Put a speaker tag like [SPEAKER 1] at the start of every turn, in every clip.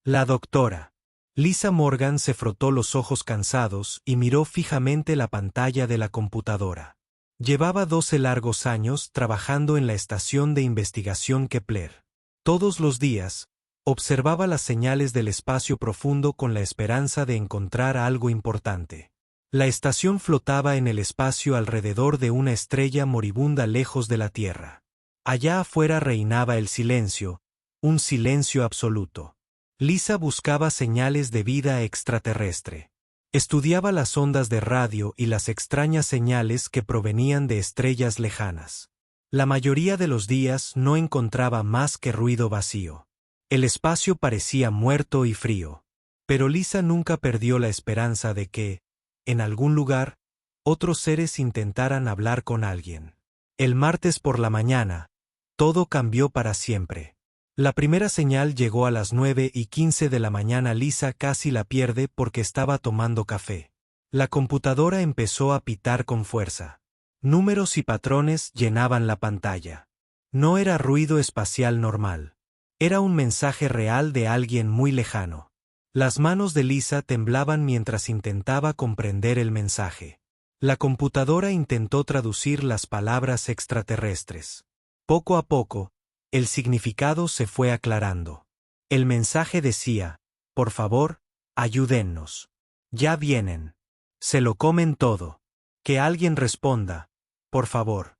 [SPEAKER 1] La doctora. Lisa Morgan se frotó los ojos cansados y miró fijamente la pantalla de la computadora. Llevaba 12 largos años trabajando en la estación de investigación Kepler. Todos los días, observaba las señales del espacio profundo con la esperanza de encontrar algo importante. La estación flotaba en el espacio alrededor de una estrella moribunda lejos de la Tierra. Allá afuera reinaba el silencio, un silencio absoluto. Lisa buscaba señales de vida extraterrestre. Estudiaba las ondas de radio y las extrañas señales que provenían de estrellas lejanas. La mayoría de los días no encontraba más que ruido vacío. El espacio parecía muerto y frío. Pero Lisa nunca perdió la esperanza de que, en algún lugar, otros seres intentaran hablar con alguien. El martes por la mañana, todo cambió para siempre. La primera señal llegó a las 9:15 de la mañana. Lisa casi la pierde porque estaba tomando café. La computadora empezó a pitar con fuerza. Números y patrones llenaban la pantalla. No era ruido espacial normal. Era un mensaje real de alguien muy lejano. Las manos de Lisa temblaban mientras intentaba comprender el mensaje. La computadora intentó traducir las palabras extraterrestres. Poco a poco, el significado se fue aclarando. El mensaje decía: por favor, ayúdennos. Ya vienen. Se lo comen todo. Que alguien responda, por favor.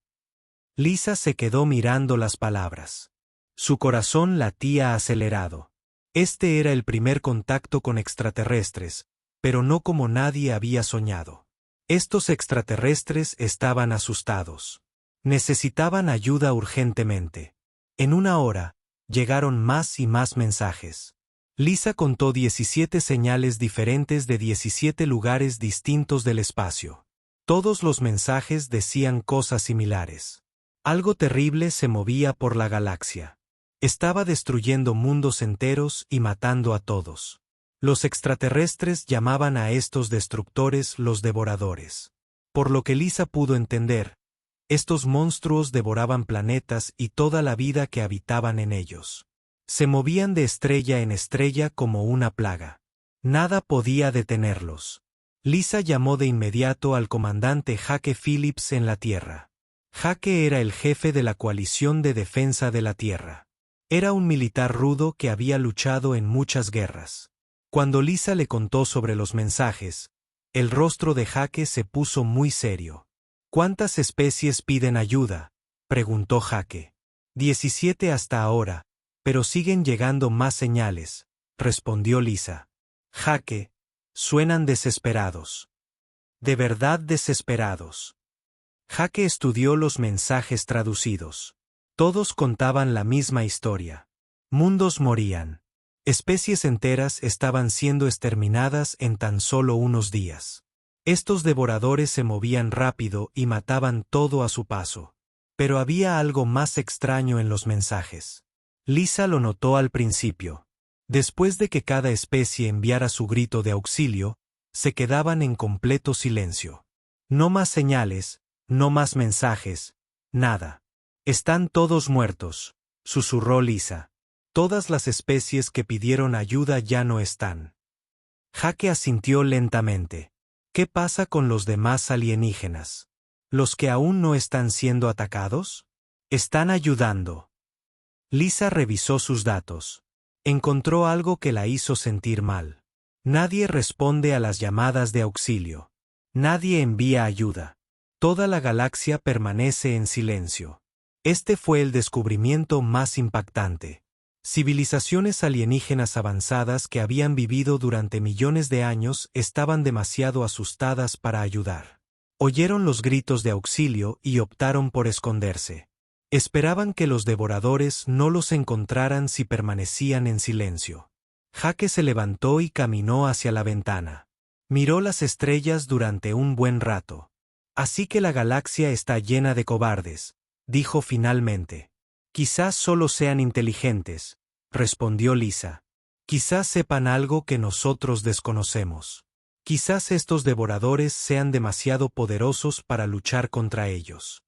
[SPEAKER 1] Lisa se quedó mirando las palabras. Su corazón latía acelerado. Este era el primer contacto con extraterrestres, pero no como nadie había soñado. Estos extraterrestres estaban asustados. Necesitaban ayuda urgentemente. En una hora, llegaron más y más mensajes. Lisa contó 17 señales diferentes de 17 lugares distintos del espacio. Todos los mensajes decían cosas similares. Algo terrible se movía por la galaxia. Estaba destruyendo mundos enteros y matando a todos. Los extraterrestres llamaban a estos destructores los devoradores. Por lo que Lisa pudo entender, estos monstruos devoraban planetas y toda la vida que habitaban en ellos. Se movían de estrella en estrella como una plaga. Nada podía detenerlos. Lisa llamó de inmediato al comandante Jake Phillips en la Tierra. Jake era el jefe de la coalición de defensa de la Tierra. Era un militar rudo que había luchado en muchas guerras. Cuando Lisa le contó sobre los mensajes, el rostro de Jake se puso muy serio. ¿Cuántas especies piden ayuda?, preguntó Jake. 17 hasta ahora, pero siguen llegando más señales, respondió Lisa. Jake, suenan desesperados. De verdad desesperados. Jake estudió los mensajes traducidos. Todos contaban la misma historia. Mundos morían. Especies enteras estaban siendo exterminadas en tan solo unos días. Estos devoradores se movían rápido y mataban todo a su paso. Pero había algo más extraño en los mensajes. Lisa lo notó al principio. Después de que cada especie enviara su grito de auxilio, se quedaban en completo silencio. No más señales, no más mensajes, nada. Están todos muertos, susurró Lisa. Todas las especies que pidieron ayuda ya no están. Jake asintió lentamente. ¿Qué pasa con los demás alienígenas? ¿Los que aún no están siendo atacados? Están ayudando. Lisa revisó sus datos. Encontró algo que la hizo sentir mal. Nadie responde a las llamadas de auxilio. Nadie envía ayuda. Toda la galaxia permanece en silencio. Este fue el descubrimiento más impactante. Civilizaciones alienígenas avanzadas que habían vivido durante millones de años estaban demasiado asustadas para ayudar. Oyeron los gritos de auxilio y optaron por esconderse. Esperaban que los devoradores no los encontraran si permanecían en silencio. Jake se levantó y caminó hacia la ventana. Miró las estrellas durante un buen rato. Así que la galaxia está llena de cobardes, dijo finalmente. Quizás solo sean inteligentes, respondió Lisa. Quizás sepan algo que nosotros desconocemos. Quizás estos devoradores sean demasiado poderosos para luchar contra ellos.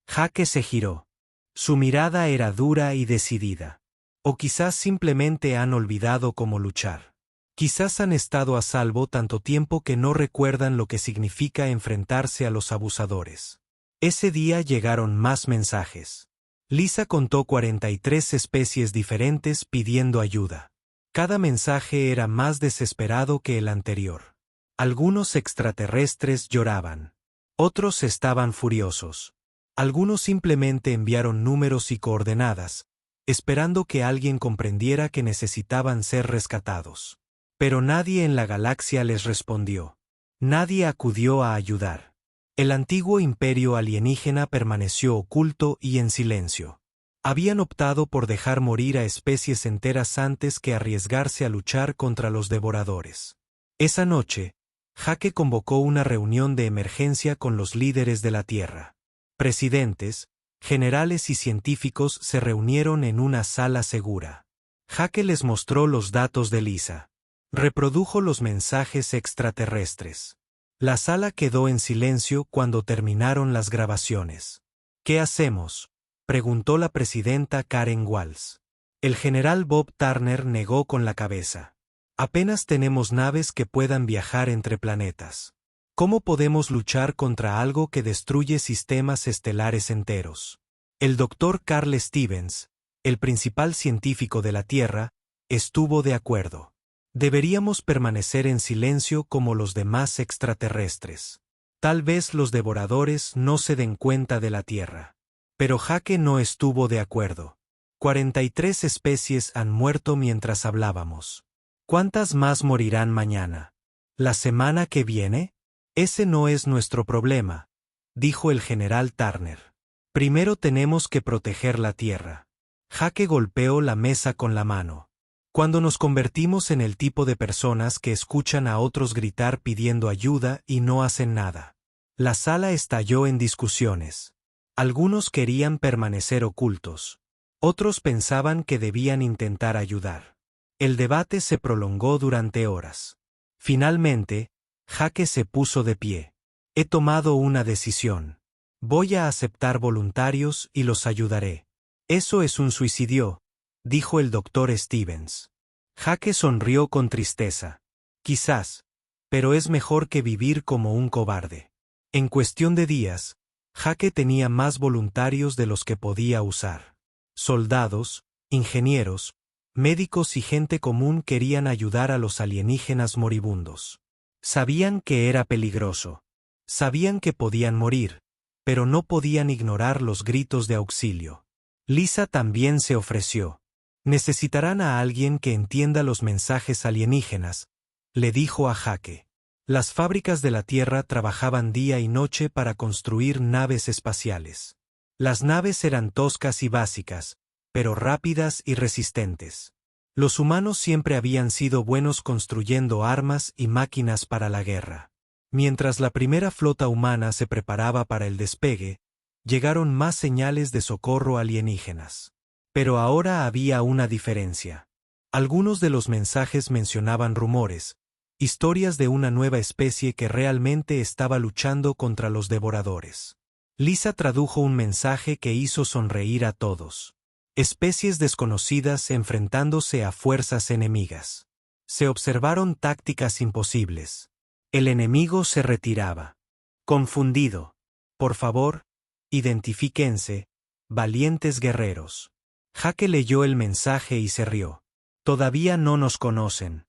[SPEAKER 1] Jake se giró. Su mirada era dura y decidida. O quizás simplemente han olvidado cómo luchar. Quizás han estado a salvo tanto tiempo que no recuerdan lo que significa enfrentarse a los abusadores. Ese día llegaron más mensajes. Lisa contó 43 especies diferentes pidiendo ayuda. Cada mensaje era más desesperado que el anterior. Algunos extraterrestres lloraban. Otros estaban furiosos. Algunos simplemente enviaron números y coordenadas, esperando que alguien comprendiera que necesitaban ser rescatados. Pero nadie en la galaxia les respondió. Nadie acudió a ayudar. El antiguo imperio alienígena permaneció oculto y en silencio. Habían optado por dejar morir a especies enteras antes que arriesgarse a luchar contra los devoradores. Esa noche, Jake convocó una reunión de emergencia con los líderes de la Tierra. Presidentes, generales y científicos se reunieron en una sala segura. Jake les mostró los datos de Lisa. Reprodujo los mensajes extraterrestres. La sala quedó en silencio cuando terminaron las grabaciones. ¿Qué hacemos?, preguntó la presidenta Karen Walls. El general Bob Turner negó con la cabeza. Apenas tenemos naves que puedan viajar entre planetas. ¿Cómo podemos luchar contra algo que destruye sistemas estelares enteros? El doctor Carl Stevens, el principal científico de la Tierra, estuvo de acuerdo. Deberíamos permanecer en silencio como los demás extraterrestres. Tal vez los devoradores no se den cuenta de la Tierra. Pero Jake no estuvo de acuerdo. 43 especies han muerto mientras hablábamos. ¿Cuántas más morirán mañana? ¿La semana que viene? Ese no es nuestro problema, dijo el general Turner. Primero tenemos que proteger la Tierra. Jake golpeó la mesa con la mano. Cuando nos convertimos en el tipo de personas que escuchan a otros gritar pidiendo ayuda y no hacen nada. La sala estalló en discusiones. Algunos querían permanecer ocultos. Otros pensaban que debían intentar ayudar. El debate se prolongó durante horas. Finalmente, Jake se puso de pie. He tomado una decisión. Voy a aceptar voluntarios y los ayudaré. Eso es un suicidio, dijo el doctor Stevens. Jake sonrió con tristeza. Quizás, pero es mejor que vivir como un cobarde. En cuestión de días, Jake tenía más voluntarios de los que podía usar. Soldados, ingenieros, médicos y gente común querían ayudar a los alienígenas moribundos. Sabían que era peligroso. Sabían que podían morir, pero no podían ignorar los gritos de auxilio. Lisa también se ofreció. Necesitarán a alguien que entienda los mensajes alienígenas, le dijo a Jake. Las fábricas de la Tierra trabajaban día y noche para construir naves espaciales. Las naves eran toscas y básicas, pero rápidas y resistentes. Los humanos siempre habían sido buenos construyendo armas y máquinas para la guerra. Mientras la primera flota humana se preparaba para el despegue, llegaron más señales de socorro alienígenas. Pero ahora había una diferencia. Algunos de los mensajes mencionaban rumores, historias de una nueva especie que realmente estaba luchando contra los devoradores. Lisa tradujo un mensaje que hizo sonreír a todos. Especies desconocidas enfrentándose a fuerzas enemigas. Se observaron tácticas imposibles. El enemigo se retiraba. Confundido. Por favor, identifíquense, valientes guerreros. Jake leyó el mensaje y se rió. Todavía no nos conocen,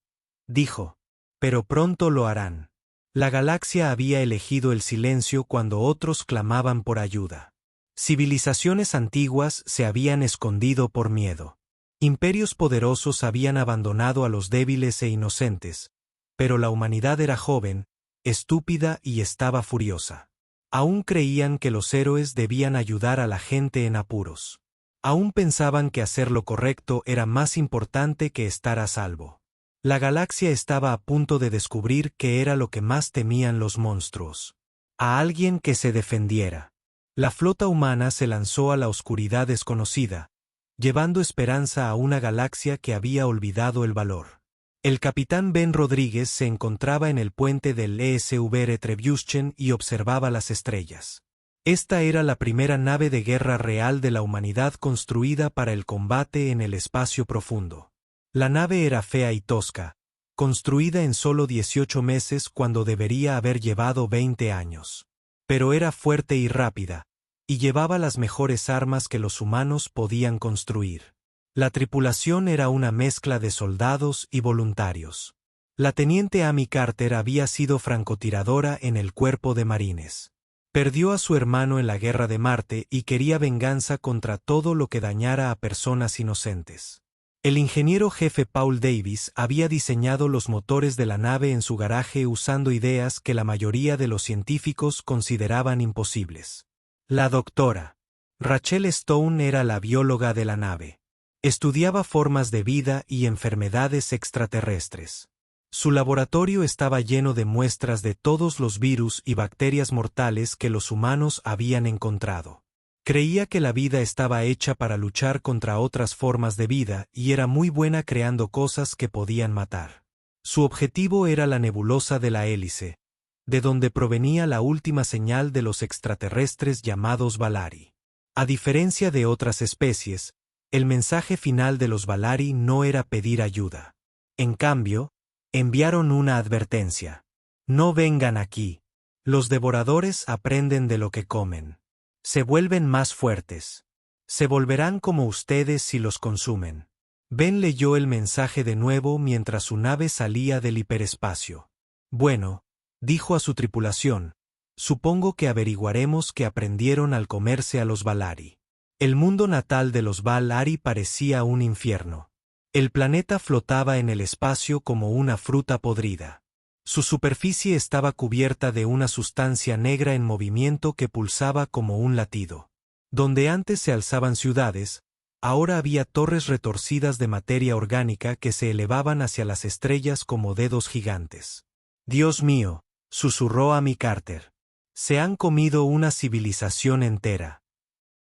[SPEAKER 1] dijo, pero pronto lo harán. La galaxia había elegido el silencio cuando otros clamaban por ayuda. Civilizaciones antiguas se habían escondido por miedo. Imperios poderosos habían abandonado a los débiles e inocentes, pero la humanidad era joven, estúpida y estaba furiosa. Aún creían que los héroes debían ayudar a la gente en apuros. Aún pensaban que hacer lo correcto era más importante que estar a salvo. La galaxia estaba a punto de descubrir qué era lo que más temían los monstruos. A alguien que se defendiera. La flota humana se lanzó a la oscuridad desconocida, llevando esperanza a una galaxia que había olvidado el valor. El capitán Ben Rodríguez se encontraba en el puente del ESV Retribution y observaba las estrellas. Esta era la primera nave de guerra real de la humanidad construida para el combate en el espacio profundo. La nave era fea y tosca, construida en solo 18 meses cuando debería haber llevado 20 años. Pero era fuerte y rápida, y llevaba las mejores armas que los humanos podían construir. La tripulación era una mezcla de soldados y voluntarios. La teniente Amy Carter había sido francotiradora en el Cuerpo de Marines. Perdió a su hermano en la Guerra de Marte y quería venganza contra todo lo que dañara a personas inocentes. El ingeniero jefe Paul Davis había diseñado los motores de la nave en su garaje usando ideas que la mayoría de los científicos consideraban imposibles. La doctora Rachel Stone era la bióloga de la nave. Estudiaba formas de vida y enfermedades extraterrestres. Su laboratorio estaba lleno de muestras de todos los virus y bacterias mortales que los humanos habían encontrado. Creía que la vida estaba hecha para luchar contra otras formas de vida y era muy buena creando cosas que podían matar. Su objetivo era la nebulosa de la hélice, de donde provenía la última señal de los extraterrestres llamados Valari. A diferencia de otras especies, el mensaje final de los Valari no era pedir ayuda. En cambio, enviaron una advertencia. No vengan aquí. Los devoradores aprenden de lo que comen. Se vuelven más fuertes. Se volverán como ustedes si los consumen. Ben leyó el mensaje de nuevo mientras su nave salía del hiperespacio. Bueno, dijo a su tripulación, supongo que averiguaremos qué aprendieron al comerse a los Valari. El mundo natal de los Valari parecía un infierno. El planeta flotaba en el espacio como una fruta podrida. Su superficie estaba cubierta de una sustancia negra en movimiento que pulsaba como un latido. Donde antes se alzaban ciudades, ahora había torres retorcidas de materia orgánica que se elevaban hacia las estrellas como dedos gigantes. Dios mío, susurró Amy Carter. Se han comido una civilización entera.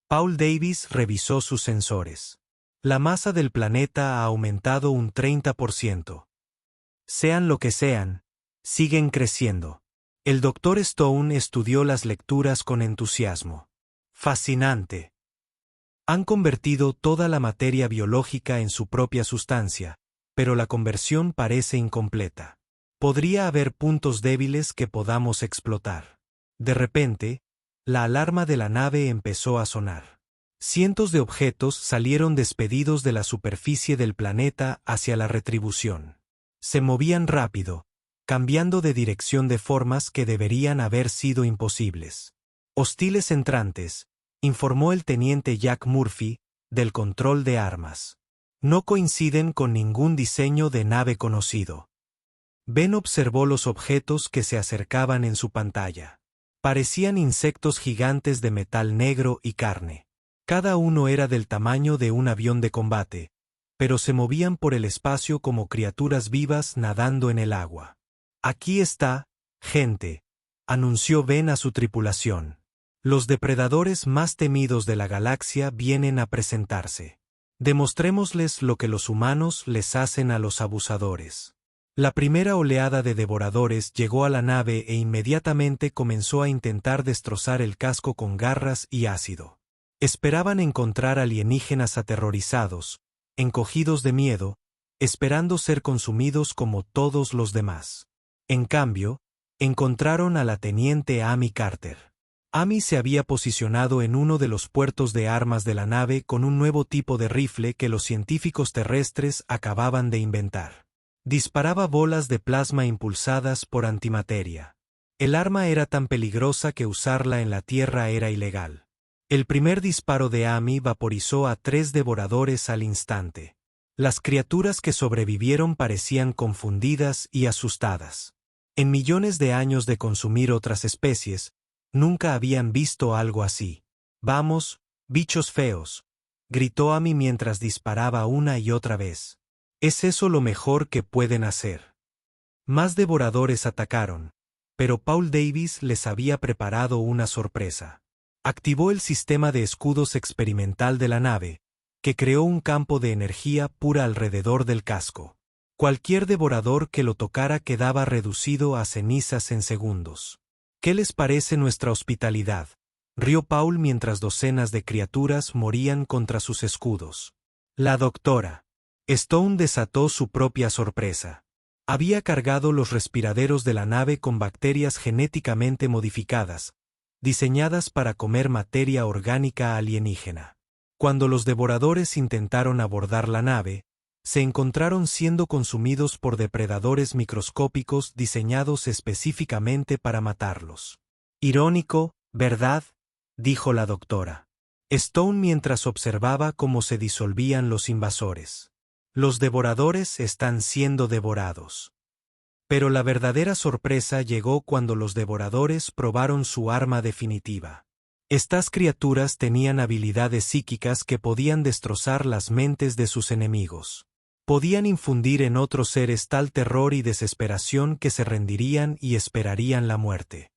[SPEAKER 1] Paul Davis revisó sus sensores. La masa del planeta ha aumentado un 30%. Sean lo que sean, siguen creciendo. El Dr. Stone estudió las lecturas con entusiasmo. Fascinante. Han convertido toda la materia biológica en su propia sustancia, pero la conversión parece incompleta. Podría haber puntos débiles que podamos explotar. De repente, la alarma de la nave empezó a sonar. Cientos de objetos salieron despedidos de la superficie del planeta hacia la retribución. Se movían rápido, cambiando de dirección de formas que deberían haber sido imposibles. Hostiles entrantes, informó el teniente Jack Murphy, del control de armas. No coinciden con ningún diseño de nave conocido. Ben observó los objetos que se acercaban en su pantalla. Parecían insectos gigantes de metal negro y carne. Cada uno era del tamaño de un avión de combate, pero se movían por el espacio como criaturas vivas nadando en el agua. Aquí está, gente, anunció Ben a su tripulación. Los depredadores más temidos de la galaxia vienen a presentarse. Demostrémosles lo que los humanos les hacen a los abusadores. La primera oleada de devoradores llegó a la nave e inmediatamente comenzó a intentar destrozar el casco con garras y ácido. Esperaban encontrar alienígenas aterrorizados, encogidos de miedo, esperando ser consumidos como todos los demás. En cambio, encontraron a la teniente Amy Carter. Amy se había posicionado en uno de los puertos de armas de la nave con un nuevo tipo de rifle que los científicos terrestres acababan de inventar. Disparaba bolas de plasma impulsadas por antimateria. El arma era tan peligrosa que usarla en la Tierra era ilegal. El primer disparo de Amy vaporizó a 3 devoradores al instante. Las criaturas que sobrevivieron parecían confundidas y asustadas. En millones de años de consumir otras especies, nunca habían visto algo así. «Vamos, bichos feos», gritó Amy mientras disparaba una y otra vez. «¿Es eso lo mejor que pueden hacer?». Más devoradores atacaron, pero Paul Davis les había preparado una sorpresa. Activó el sistema de escudos experimental de la nave, que creó un campo de energía pura alrededor del casco. Cualquier devorador que lo tocara quedaba reducido a cenizas en segundos. «¿Qué les parece nuestra hospitalidad?», rió Paul mientras docenas de criaturas morían contra sus escudos. La doctora Stone desató su propia sorpresa. Había cargado los respiraderos de la nave con bacterias genéticamente modificadas, diseñadas para comer materia orgánica alienígena. Cuando los devoradores intentaron abordar la nave, se encontraron siendo consumidos por depredadores microscópicos diseñados específicamente para matarlos. Irónico, ¿verdad?, dijo la doctora Stone mientras observaba cómo se disolvían los invasores. Los devoradores están siendo devorados. Pero la verdadera sorpresa llegó cuando los devoradores probaron su arma definitiva. Estas criaturas tenían habilidades psíquicas que podían destrozar las mentes de sus enemigos. Podían infundir en otros seres tal terror y desesperación que se rendirían y esperarían la muerte.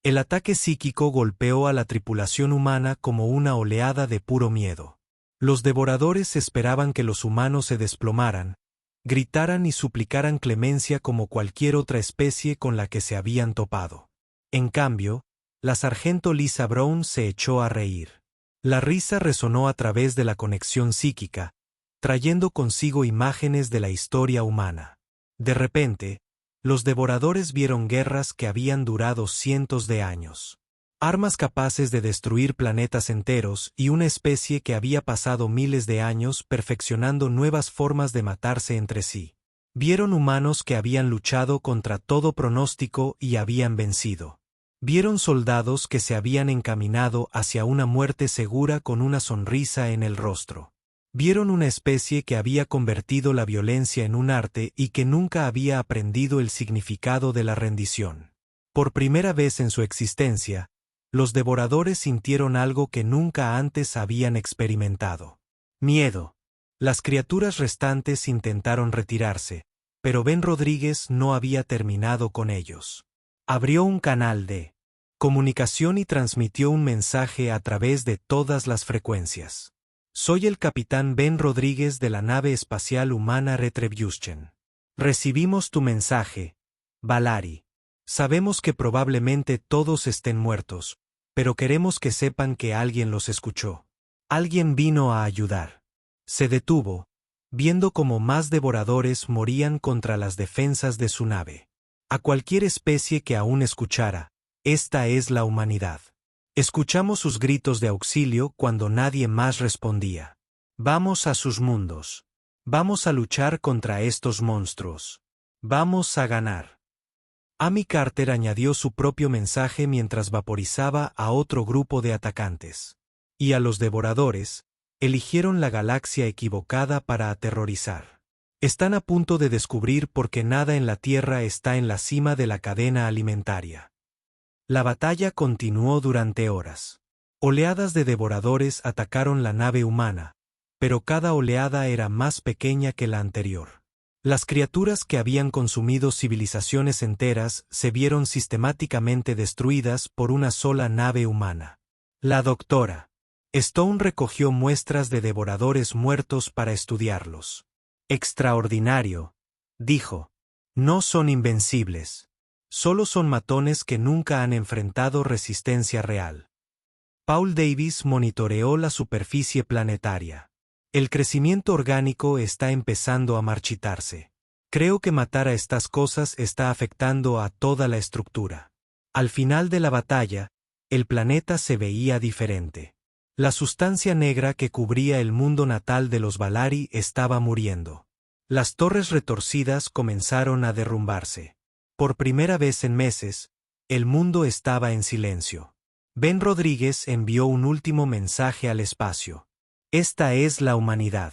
[SPEAKER 1] El ataque psíquico golpeó a la tripulación humana como una oleada de puro miedo. Los devoradores esperaban que los humanos se desplomaran, gritaran y suplicaran clemencia como cualquier otra especie con la que se habían topado. En cambio, la sargento Lisa Brown se echó a reír. La risa resonó a través de la conexión psíquica, trayendo consigo imágenes de la historia humana. De repente, los devoradores vieron guerras que habían durado cientos de años. Armas capaces de destruir planetas enteros y una especie que había pasado miles de años perfeccionando nuevas formas de matarse entre sí. Vieron humanos que habían luchado contra todo pronóstico y habían vencido. Vieron soldados que se habían encaminado hacia una muerte segura con una sonrisa en el rostro. Vieron una especie que había convertido la violencia en un arte y que nunca había aprendido el significado de la rendición. Por primera vez en su existencia, los devoradores sintieron algo que nunca antes habían experimentado. Miedo. Las criaturas restantes intentaron retirarse, pero Ben Rodríguez no había terminado con ellos. Abrió un canal de comunicación y transmitió un mensaje a través de todas las frecuencias. Soy el capitán Ben Rodríguez de la nave espacial humana Retribution. Recibimos tu mensaje, Valari. Sabemos que probablemente todos estén muertos, pero queremos que sepan que alguien los escuchó. Alguien vino a ayudar. Se detuvo, viendo cómo más devoradores morían contra las defensas de su nave. A cualquier especie que aún escuchara, esta es la humanidad. Escuchamos sus gritos de auxilio cuando nadie más respondía. Vamos a sus mundos. Vamos a luchar contra estos monstruos. Vamos a ganar. Amy Carter añadió su propio mensaje mientras vaporizaba a otro grupo de atacantes. Y a los devoradores, eligieron la galaxia equivocada para aterrorizar. Están a punto de descubrir por qué nada en la Tierra está en la cima de la cadena alimentaria. La batalla continuó durante horas. Oleadas de devoradores atacaron la nave humana, pero cada oleada era más pequeña que la anterior. Las criaturas que habían consumido civilizaciones enteras se vieron sistemáticamente destruidas por una sola nave humana. La doctora Stone recogió muestras de devoradores muertos para estudiarlos. Extraordinario, dijo. No son invencibles. Solo son matones que nunca han enfrentado resistencia real. Paul Davis monitoreó la superficie planetaria. El crecimiento orgánico está empezando a marchitarse. Creo que matar a estas cosas está afectando a toda la estructura. Al final de la batalla, el planeta se veía diferente. La sustancia negra que cubría el mundo natal de los Valari estaba muriendo. Las torres retorcidas comenzaron a derrumbarse. Por primera vez en meses, el mundo estaba en silencio. Ben Rodríguez envió un último mensaje al espacio. Esta es la humanidad.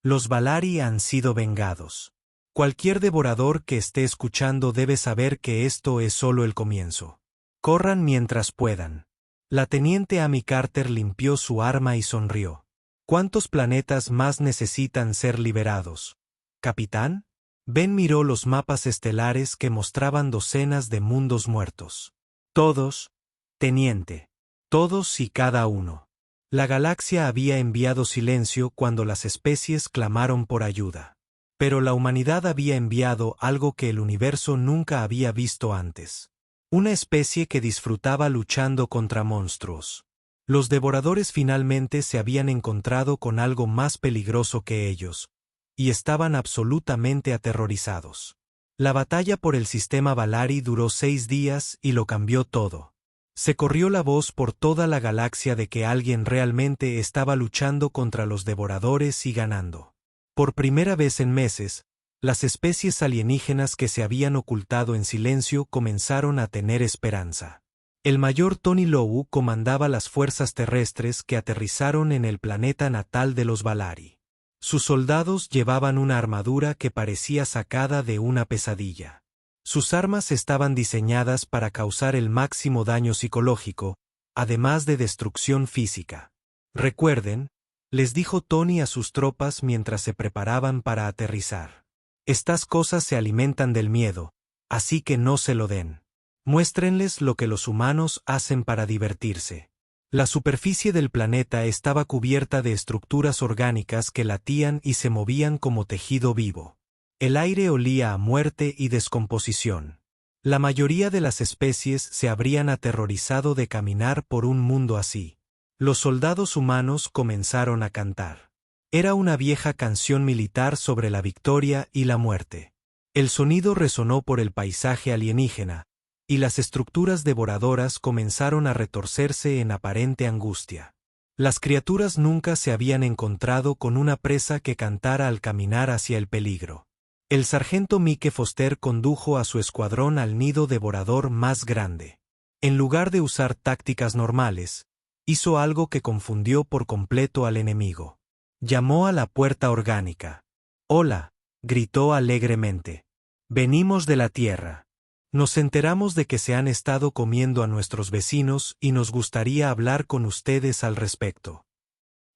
[SPEAKER 1] Los Valari han sido vengados. Cualquier devorador que esté escuchando debe saber que esto es solo el comienzo. Corran mientras puedan. La teniente Amy Carter limpió su arma y sonrió. ¿Cuántos planetas más necesitan ser liberados, capitán? Ben miró los mapas estelares que mostraban docenas de mundos muertos. Todos, teniente. Todos y cada uno. La galaxia había enviado silencio cuando las especies clamaron por ayuda. Pero la humanidad había enviado algo que el universo nunca había visto antes. Una especie que disfrutaba luchando contra monstruos. Los devoradores finalmente se habían encontrado con algo más peligroso que ellos, y estaban absolutamente aterrorizados. La batalla por el sistema Valari duró 6 días y lo cambió todo. Se corrió la voz por toda la galaxia de que alguien realmente estaba luchando contra los devoradores y ganando. Por primera vez en meses, las especies alienígenas que se habían ocultado en silencio comenzaron a tener esperanza. El mayor Tony Lowu comandaba las fuerzas terrestres que aterrizaron en el planeta natal de los Valari. Sus soldados llevaban una armadura que parecía sacada de una pesadilla. Sus armas estaban diseñadas para causar el máximo daño psicológico, además de destrucción física. Recuerden, les dijo Tony a sus tropas mientras se preparaban para aterrizar. Estas cosas se alimentan del miedo, así que no se lo den. Muéstrenles lo que los humanos hacen para divertirse. La superficie del planeta estaba cubierta de estructuras orgánicas que latían y se movían como tejido vivo. El aire olía a muerte y descomposición. La mayoría de las especies se habrían aterrorizado de caminar por un mundo así. Los soldados humanos comenzaron a cantar. Era una vieja canción militar sobre la victoria y la muerte. El sonido resonó por el paisaje alienígena, y las estructuras devoradoras comenzaron a retorcerse en aparente angustia. Las criaturas nunca se habían encontrado con una presa que cantara al caminar hacia el peligro. El sargento Mike Foster condujo a su escuadrón al nido devorador más grande. En lugar de usar tácticas normales, hizo algo que confundió por completo al enemigo. Llamó a la puerta orgánica. «Hola», gritó alegremente. «Venimos de la Tierra. Nos enteramos de que se han estado comiendo a nuestros vecinos y nos gustaría hablar con ustedes al respecto».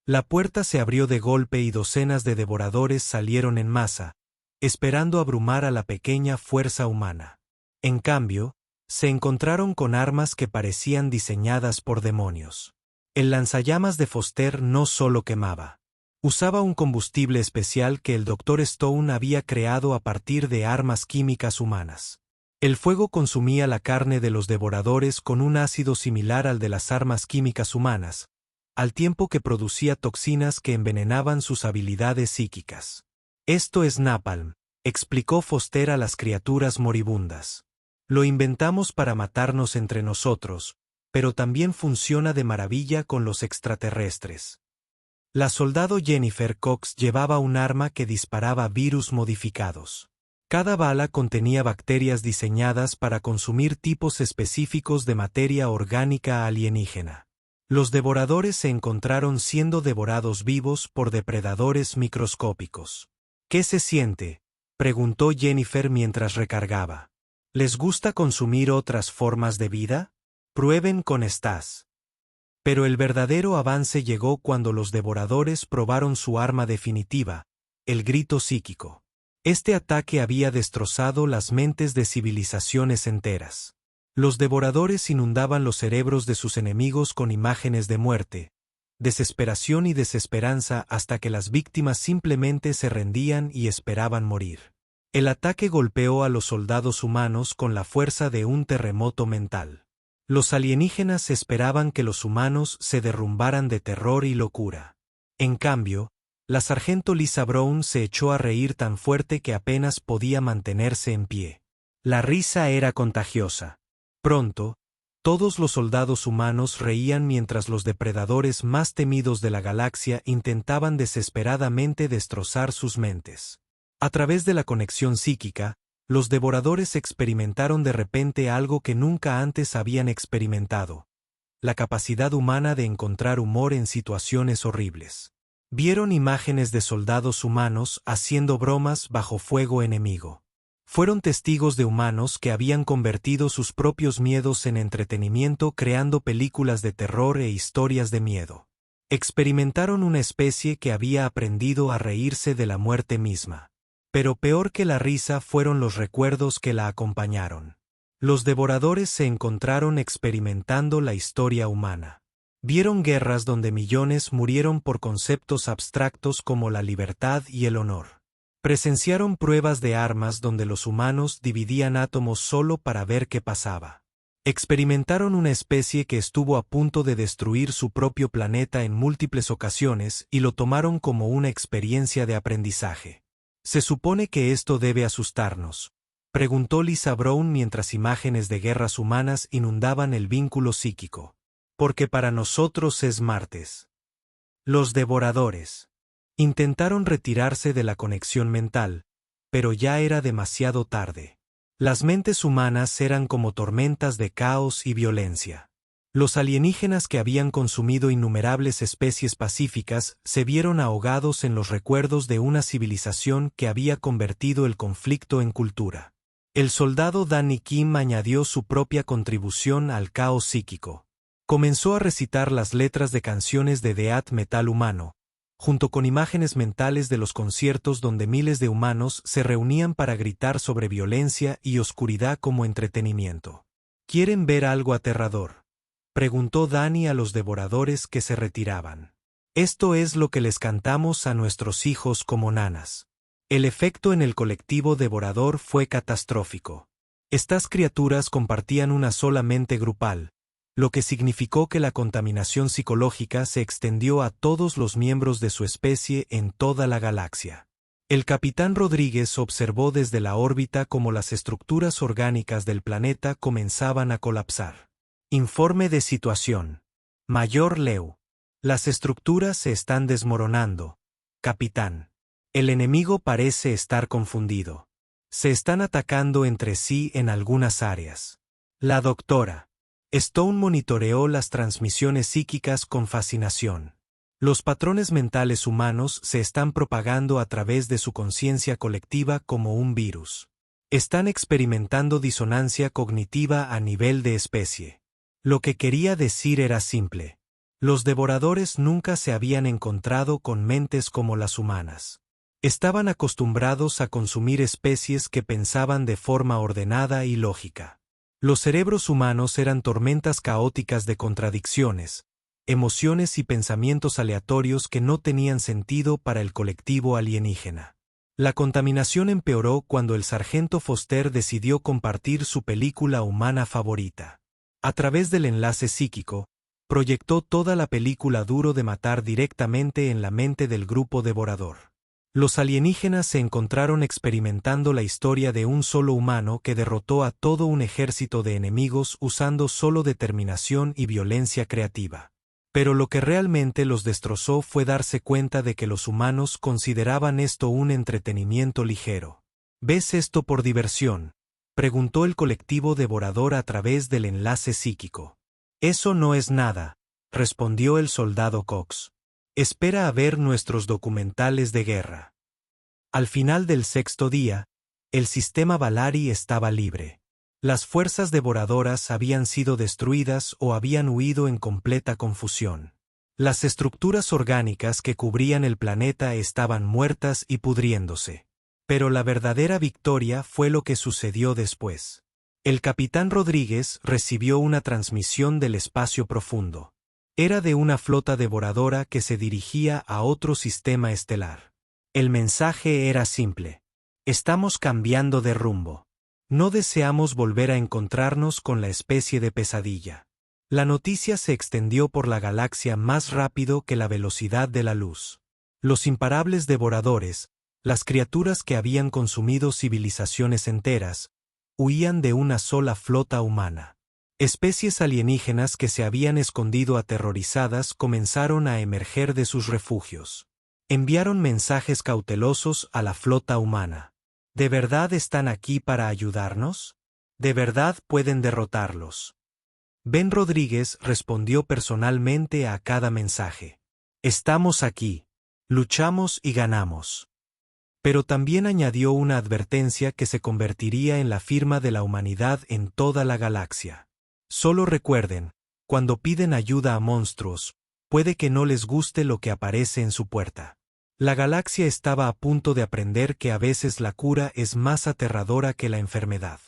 [SPEAKER 1] La puerta se abrió de golpe y docenas de devoradores salieron en masa, esperando abrumar a la pequeña fuerza humana. En cambio, se encontraron con armas que parecían diseñadas por demonios. El lanzallamas de Foster no solo quemaba. Usaba un combustible especial que el Dr. Stone había creado a partir de armas químicas humanas. El fuego consumía la carne de los devoradores con un ácido similar al de las armas químicas humanas, al tiempo que producía toxinas que envenenaban sus habilidades psíquicas. «Esto es napalm», explicó Foster a las criaturas moribundas. «Lo inventamos para matarnos entre nosotros, pero también funciona de maravilla con los extraterrestres». La soldado Jennifer Cox llevaba un arma que disparaba virus modificados. Cada bala contenía bacterias diseñadas para consumir tipos específicos de materia orgánica alienígena. Los devoradores se encontraron siendo devorados vivos por depredadores microscópicos. «¿Qué se siente?», preguntó Jennifer mientras recargaba. «¿Les gusta consumir otras formas de vida? Prueben con estas». Pero el verdadero avance llegó cuando los devoradores probaron su arma definitiva, el grito psíquico. Este ataque había destrozado las mentes de civilizaciones enteras. Los devoradores inundaban los cerebros de sus enemigos con imágenes de muerte, desesperación y desesperanza hasta que las víctimas simplemente se rendían y esperaban morir. El ataque golpeó a los soldados humanos con la fuerza de un terremoto mental. Los alienígenas esperaban que los humanos se derrumbaran de terror y locura. En cambio, la sargento Lisa Brown se echó a reír tan fuerte que apenas podía mantenerse en pie. La risa era contagiosa. Pronto, todos los soldados humanos reían mientras los depredadores más temidos de la galaxia intentaban desesperadamente destrozar sus mentes. A través de la conexión psíquica, los devoradores experimentaron de repente algo que nunca antes habían experimentado: la capacidad humana de encontrar humor en situaciones horribles. Vieron imágenes de soldados humanos haciendo bromas bajo fuego enemigo. Fueron testigos de humanos que habían convertido sus propios miedos en entretenimiento creando películas de terror e historias de miedo. Experimentaron una especie que había aprendido a reírse de la muerte misma. Pero peor que la risa fueron los recuerdos que la acompañaron. Los devoradores se encontraron experimentando la historia humana. Vieron guerras donde millones murieron por conceptos abstractos como la libertad y el honor. Presenciaron pruebas de armas donde los humanos dividían átomos solo para ver qué pasaba. Experimentaron una especie que estuvo a punto de destruir su propio planeta en múltiples ocasiones y lo tomaron como una experiencia de aprendizaje. ¿Se supone que esto debe asustarnos?, preguntó Lisa Brown mientras imágenes de guerras humanas inundaban el vínculo psíquico. Porque para nosotros es martes. Los devoradores intentaron retirarse de la conexión mental, pero ya era demasiado tarde. Las mentes humanas eran como tormentas de caos y violencia. Los alienígenas que habían consumido innumerables especies pacíficas se vieron ahogados en los recuerdos de una civilización que había convertido el conflicto en cultura. El soldado Danny Kim añadió su propia contribución al caos psíquico. Comenzó a recitar las letras de canciones de death metal humano, junto con imágenes mentales de los conciertos donde miles de humanos se reunían para gritar sobre violencia y oscuridad como entretenimiento. ¿Quieren ver algo aterrador?, preguntó Danny a los devoradores que se retiraban. Esto es lo que les cantamos a nuestros hijos como nanas. El efecto en el colectivo devorador fue catastrófico. Estas criaturas compartían una sola mente grupal, lo que significó que la contaminación psicológica se extendió a todos los miembros de su especie en toda la galaxia. El capitán Rodríguez observó desde la órbita cómo las estructuras orgánicas del planeta comenzaban a colapsar. Informe de situación. Mayor Leu. Las estructuras se están desmoronando, capitán. El enemigo parece estar confundido. Se están atacando entre sí en algunas áreas. La doctora Stone monitoreó las transmisiones psíquicas con fascinación. Los patrones mentales humanos se están propagando a través de su conciencia colectiva como un virus. Están experimentando disonancia cognitiva a nivel de especie. Lo que quería decir era simple. Los devoradores nunca se habían encontrado con mentes como las humanas. Estaban acostumbrados a consumir especies que pensaban de forma ordenada y lógica. Los cerebros humanos eran tormentas caóticas de contradicciones, emociones y pensamientos aleatorios que no tenían sentido para el colectivo alienígena. La contaminación empeoró cuando el sargento Foster decidió compartir su película humana favorita. A través del enlace psíquico, proyectó toda la película Duro de Matar directamente en la mente del grupo devorador. Los alienígenas se encontraron experimentando la historia de un solo humano que derrotó a todo un ejército de enemigos usando solo determinación y violencia creativa. Pero lo que realmente los destrozó fue darse cuenta de que los humanos consideraban esto un entretenimiento ligero. ¿Ves esto por diversión?, preguntó el colectivo devorador a través del enlace psíquico. Eso no es nada, respondió el soldado Cox. Espera a ver nuestros documentales de guerra. Al final del sexto día, el sistema Valari estaba libre. Las fuerzas devoradoras habían sido destruidas o habían huido en completa confusión. Las estructuras orgánicas que cubrían el planeta estaban muertas y pudriéndose. Pero la verdadera victoria fue lo que sucedió después. El capitán Rodríguez recibió una transmisión del espacio profundo. Era de una flota devoradora que se dirigía a otro sistema estelar. El mensaje era simple. Estamos cambiando de rumbo. No deseamos volver a encontrarnos con la especie de pesadilla. La noticia se extendió por la galaxia más rápido que la velocidad de la luz. Los imparables devoradores, las criaturas que habían consumido civilizaciones enteras, huían de una sola flota humana. Especies alienígenas que se habían escondido aterrorizadas comenzaron a emerger de sus refugios. Enviaron mensajes cautelosos a la flota humana. ¿De verdad están aquí para ayudarnos? ¿De verdad pueden derrotarlos? Ben Rodríguez respondió personalmente a cada mensaje. Estamos aquí. Luchamos y ganamos. Pero también añadió una advertencia que se convertiría en la firma de la humanidad en toda la galaxia. Solo recuerden, cuando piden ayuda a monstruos, puede que no les guste lo que aparece en su puerta. La galaxia estaba a punto de aprender que a veces la cura es más aterradora que la enfermedad.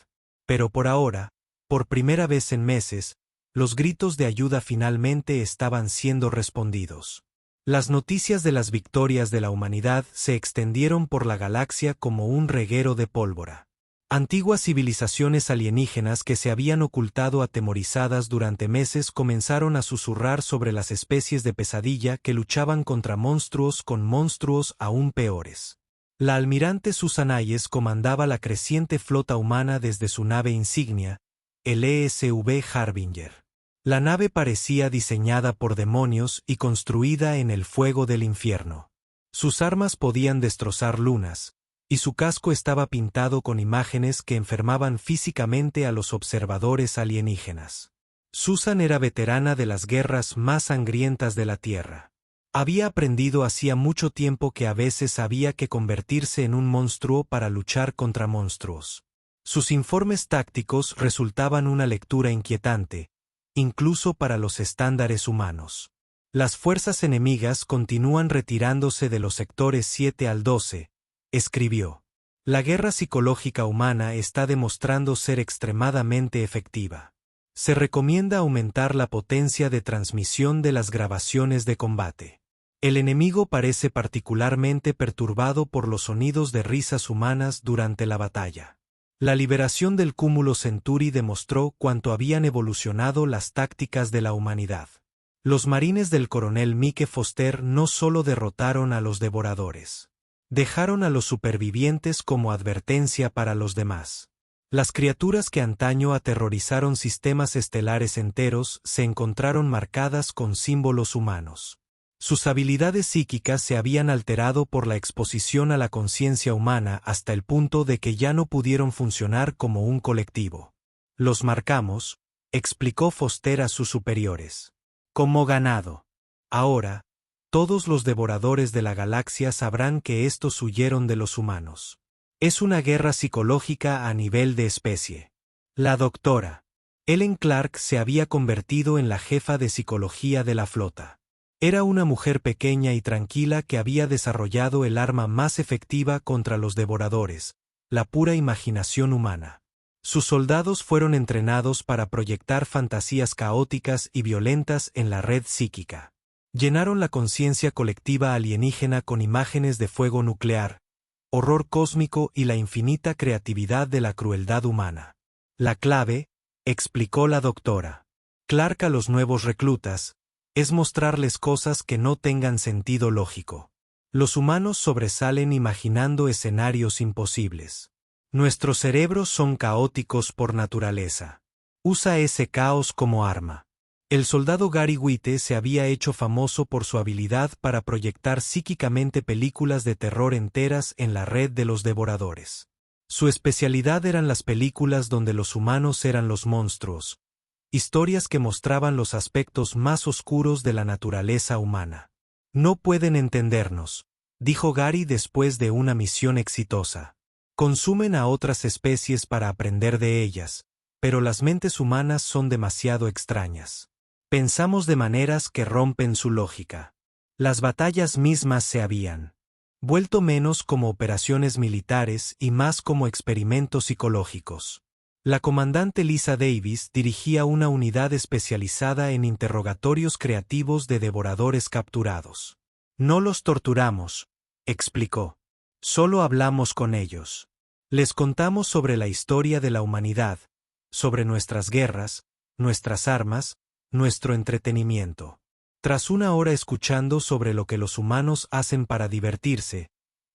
[SPEAKER 1] Pero por ahora, por primera vez en meses, los gritos de ayuda finalmente estaban siendo respondidos. Las noticias de las victorias de la humanidad se extendieron por la galaxia como un reguero de pólvora. Antiguas civilizaciones alienígenas que se habían ocultado atemorizadas durante meses comenzaron a susurrar sobre las especies de pesadilla que luchaban contra monstruos con monstruos aún peores. La almirante Susan Hayes comandaba la creciente flota humana desde su nave insignia, el ESV Harbinger. La nave parecía diseñada por demonios y construida en el fuego del infierno. Sus armas podían destrozar lunas, y su casco estaba pintado con imágenes que enfermaban físicamente a los observadores alienígenas. Susan era veterana de las guerras más sangrientas de la Tierra. Había aprendido hacía mucho tiempo que a veces había que convertirse en un monstruo para luchar contra monstruos. Sus informes tácticos resultaban una lectura inquietante, incluso para los estándares humanos. Las fuerzas enemigas continúan retirándose de los sectores 7 al 12, escribió. La guerra psicológica humana está demostrando ser extremadamente efectiva. Se recomienda aumentar la potencia de transmisión de las grabaciones de combate. El enemigo parece particularmente perturbado por los sonidos de risas humanas durante la batalla. La liberación del cúmulo Centuri demostró cuánto habían evolucionado las tácticas de la humanidad. Los marines del coronel Mike Foster no solo derrotaron a los devoradores. Dejaron a los supervivientes como advertencia para los demás. Las criaturas que antaño aterrorizaron sistemas estelares enteros se encontraron marcadas con símbolos humanos. Sus habilidades psíquicas se habían alterado por la exposición a la conciencia humana hasta el punto de que ya no pudieron funcionar como un colectivo. Los marcamos, explicó Foster a sus superiores, como ganado. Ahora, todos los devoradores de la galaxia sabrán que estos huyeron de los humanos. Es una guerra psicológica a nivel de especie. La doctora Ellen Clark se había convertido en la jefa de psicología de la flota. Era una mujer pequeña y tranquila que había desarrollado el arma más efectiva contra los devoradores, la pura imaginación humana. Sus soldados fueron entrenados para proyectar fantasías caóticas y violentas en la red psíquica. Llenaron la conciencia colectiva alienígena con imágenes de fuego nuclear, horror cósmico y la infinita creatividad de la crueldad humana. La clave, explicó la doctora Clark a los nuevos reclutas, es mostrarles cosas que no tengan sentido lógico. Los humanos sobresalen imaginando escenarios imposibles. Nuestros cerebros son caóticos por naturaleza. Usa ese caos como arma. El soldado Gary White se había hecho famoso por su habilidad para proyectar psíquicamente películas de terror enteras en la red de los devoradores. Su especialidad eran las películas donde los humanos eran los monstruos, historias que mostraban los aspectos más oscuros de la naturaleza humana. No pueden entendernos, dijo Gary después de una misión exitosa. Consumen a otras especies para aprender de ellas, pero las mentes humanas son demasiado extrañas. Pensamos de maneras que rompen su lógica. Las batallas mismas se habían vuelto menos como operaciones militares y más como experimentos psicológicos. La comandante Lisa Davis dirigía una unidad especializada en interrogatorios creativos de devoradores capturados. No los torturamos, explicó. Solo hablamos con ellos. Les contamos sobre la historia de la humanidad, sobre nuestras guerras, nuestras armas, nuestro entretenimiento. Tras una hora escuchando sobre lo que los humanos hacen para divertirse,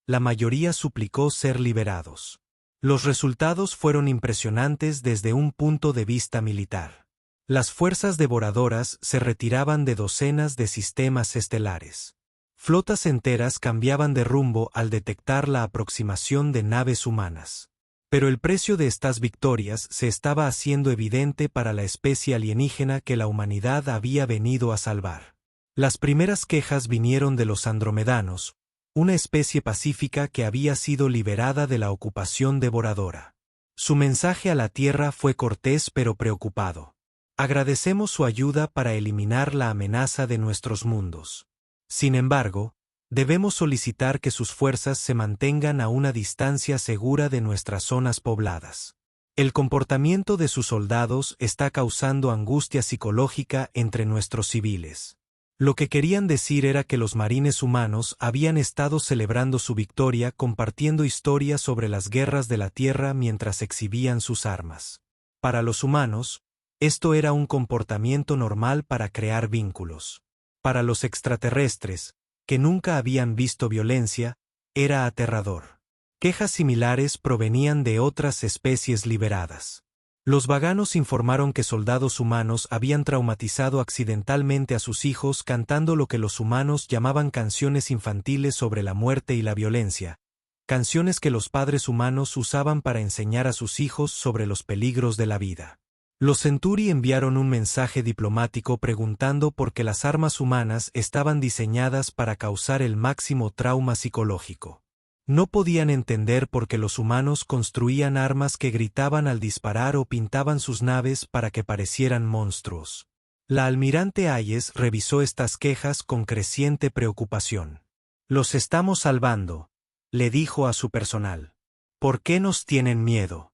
[SPEAKER 1] la mayoría suplicó ser liberados. Los resultados fueron impresionantes desde un punto de vista militar. Las fuerzas devoradoras se retiraban de docenas de sistemas estelares. Flotas enteras cambiaban de rumbo al detectar la aproximación de naves humanas. Pero el precio de estas victorias se estaba haciendo evidente para la especie alienígena que la humanidad había venido a salvar. Las primeras quejas vinieron de los andromedanos, una especie pacífica que había sido liberada de la ocupación devoradora. Su mensaje a la Tierra fue cortés pero preocupado. Agradecemos su ayuda para eliminar la amenaza de nuestros mundos. Sin embargo, debemos solicitar que sus fuerzas se mantengan a una distancia segura de nuestras zonas pobladas. El comportamiento de sus soldados está causando angustia psicológica entre nuestros civiles. Lo que querían decir era que los marines humanos habían estado celebrando su victoria compartiendo historias sobre las guerras de la Tierra mientras exhibían sus armas. Para los humanos, esto era un comportamiento normal para crear vínculos. Para los extraterrestres, que nunca habían visto violencia, era aterrador. Quejas similares provenían de otras especies liberadas. Los vaganos informaron que soldados humanos habían traumatizado accidentalmente a sus hijos cantando lo que los humanos llamaban canciones infantiles sobre la muerte y la violencia, canciones que los padres humanos usaban para enseñar a sus hijos sobre los peligros de la vida. Los Centauri enviaron un mensaje diplomático preguntando por qué las armas humanas estaban diseñadas para causar el máximo trauma psicológico. No podían entender por qué los humanos construían armas que gritaban al disparar o pintaban sus naves para que parecieran monstruos. La almirante Hayes revisó estas quejas con creciente preocupación. «Los estamos salvando», le dijo a su personal. «¿Por qué nos tienen miedo?»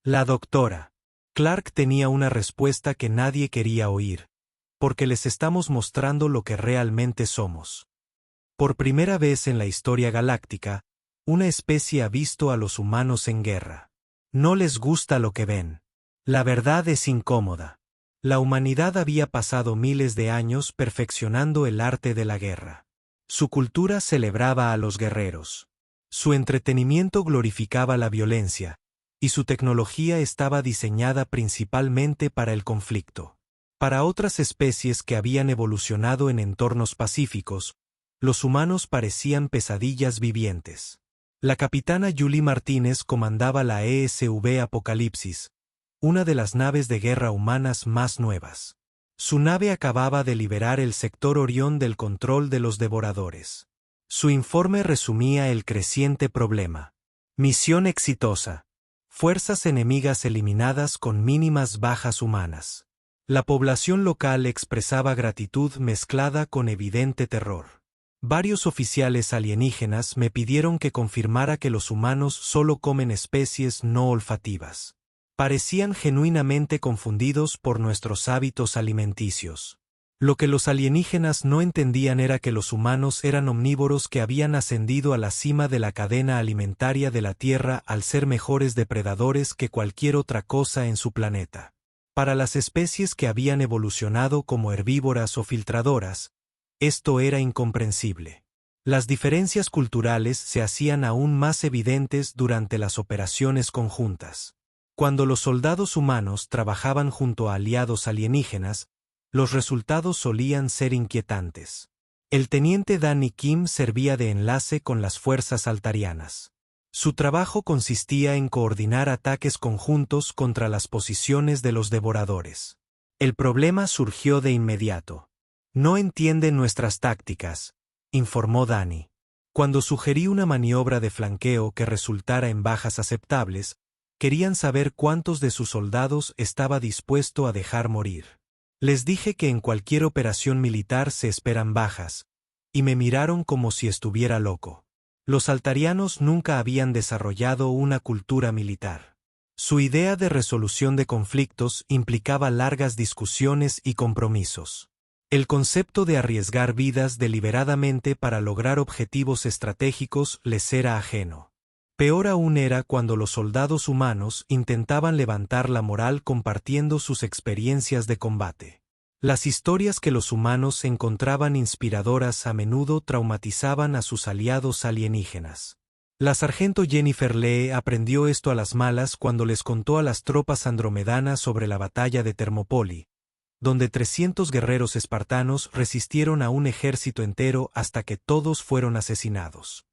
[SPEAKER 1] La doctora Clark tenía una respuesta que nadie quería oír. «Porque les estamos mostrando lo que realmente somos». Por primera vez en la historia galáctica, una especie ha visto a los humanos en guerra. No les gusta lo que ven. La verdad es incómoda. La humanidad había pasado miles de años perfeccionando el arte de la guerra. Su cultura celebraba a los guerreros. Su entretenimiento glorificaba la violencia, y su tecnología estaba diseñada principalmente para el conflicto. Para otras especies que habían evolucionado en entornos pacíficos, los humanos parecían pesadillas vivientes. La capitana Julie Martínez comandaba la ESV Apocalipsis, una de las naves de guerra humanas más nuevas. Su nave acababa de liberar el sector Orión del control de los devoradores. Su informe resumía el creciente problema. Misión exitosa. Fuerzas enemigas eliminadas con mínimas bajas humanas. La población local expresaba gratitud mezclada con evidente terror. Varios oficiales alienígenas me pidieron que confirmara que los humanos solo comen especies no olfativas. Parecían genuinamente confundidos por nuestros hábitos alimenticios. Lo que los alienígenas no entendían era que los humanos eran omnívoros que habían ascendido a la cima de la cadena alimentaria de la Tierra al ser mejores depredadores que cualquier otra cosa en su planeta. Para las especies que habían evolucionado como herbívoras o filtradoras, esto era incomprensible. Las diferencias culturales se hacían aún más evidentes durante las operaciones conjuntas. Cuando los soldados humanos trabajaban junto a aliados alienígenas, los resultados solían ser inquietantes. El teniente Danny Kim servía de enlace con las fuerzas altarianas. Su trabajo consistía en coordinar ataques conjuntos contra las posiciones de los devoradores. El problema surgió de inmediato. «No entienden nuestras tácticas», informó Danny. Cuando sugerí una maniobra de flanqueo que resultara en bajas aceptables, querían saber cuántos de sus soldados estaba dispuesto a dejar morir. Les dije que en cualquier operación militar se esperan bajas, y me miraron como si estuviera loco. Los altarianos nunca habían desarrollado una cultura militar. Su idea de resolución de conflictos implicaba largas discusiones y compromisos. El concepto de arriesgar vidas deliberadamente para lograr objetivos estratégicos les era ajeno. Peor aún era cuando los soldados humanos intentaban levantar la moral compartiendo sus experiencias de combate. Las historias que los humanos encontraban inspiradoras a menudo traumatizaban a sus aliados alienígenas. La sargento Jennifer Lee aprendió esto a las malas cuando les contó a las tropas andromedanas sobre la batalla de Termopoli, donde 300 guerreros espartanos resistieron a un ejército entero hasta que todos fueron asesinados.